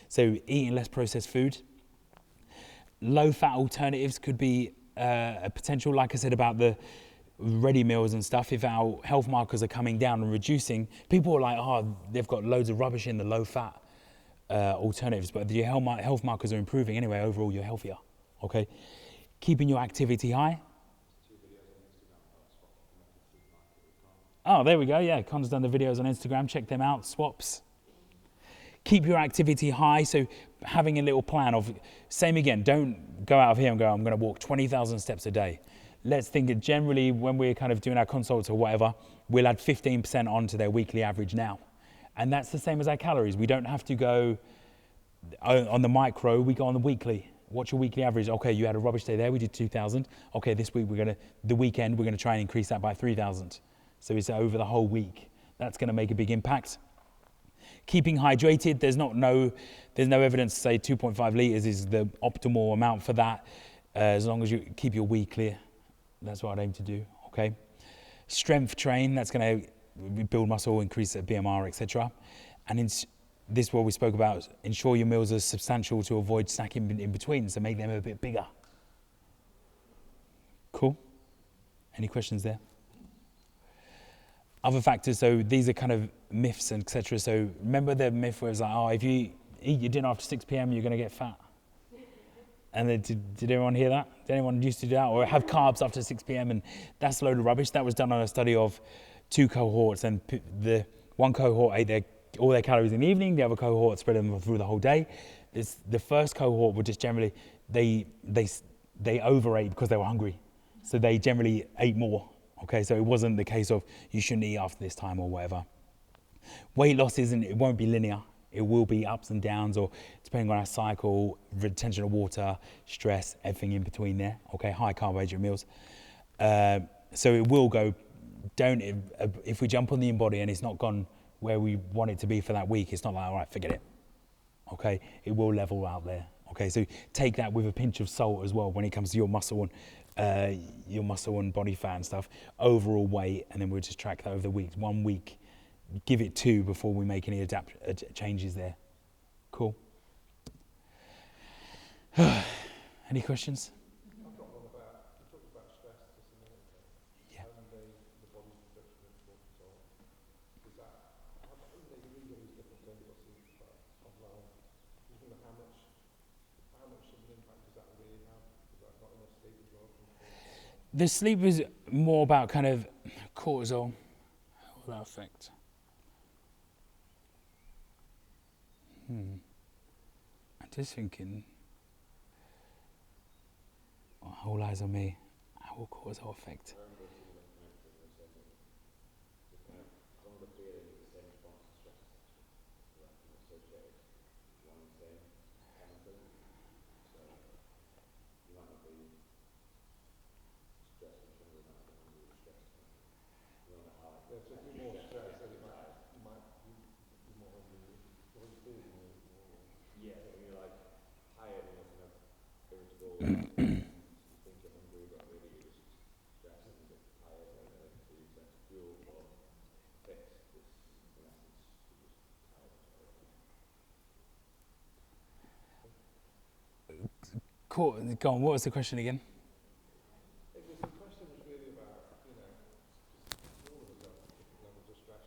so eating less processed food. Low fat alternatives could be a potential, like I said about the ready meals and stuff. If our health markers are coming down and reducing, people are like, oh, they've got loads of rubbish in the low fat alternatives, but your health markers are improving anyway. Overall, you're healthier. Okay, keeping your activity high. Oh, there we go. Yeah, Connor's done the videos on Instagram. Check them out. Swaps. Keep your activity high. So having a little plan of, same again, don't go out of here and go, I'm going to walk 20,000 steps a day. Let's think that generally when we're kind of doing our consults or whatever, we'll add 15% onto their weekly average now. And that's the same as our calories. We don't have to go on the micro, we go on the weekly. What's your weekly average? Okay, you had a rubbish day there, we did 2,000. Okay, this week the weekend, we're going to try and increase that by 3,000. So it's over the whole week. That's going to make a big impact. Keeping hydrated, there's no evidence to say 2.5 litres is the optimal amount for that. As long as you keep your wee clear, that's what I'd aim to do, okay? Strength train, that's going to build muscle, increase BMR, etc. And this is what we spoke about, ensure your meals are substantial to avoid snacking in between, so make them a bit bigger. Cool? Any questions there? Other factors, so these are kind of myths and etc. So remember the myth where it's like, oh, if you eat your dinner after 6 p.m., you're going to get fat. And then, did everyone hear that? Did anyone used to do that? Or have carbs after 6 p.m. and that's a load of rubbish. That was done on a study of 2 cohorts, and the one cohort ate all their calories in the evening, the other cohort spread them through the whole day. The first cohort would just generally, they overate because they were hungry. So they generally ate more. Okay, so it wasn't the case of you shouldn't eat after this time or whatever. Weight loss it won't be linear. It will be ups and downs, or depending on our cycle, retention of water, stress, everything in between there. Okay, high carbohydrate meals. So it will go down. If we jump on the InBody and it's not gone where we want it to be for that week, it's not like, all right, forget it. Okay, it will level out there. Okay, so take that with a pinch of salt as well when it comes to your muscle and body fat and stuff, overall weight, and then we'll just track that over the weeks. 1 week, give it 2 before we make any changes there. Cool. Any questions? I've got one about, you talked about stress just a minute ago. Yeah. And the body's production of cortisol. Is that, I think they read all these different things I see online. You think how much of an impact does that really have? Is that not enough sleep as well? The sleep is more about kind of cortisol. How will that affect? I'm just thinking, all eyes on me. How will cortisol affect? Go on, what was the question again?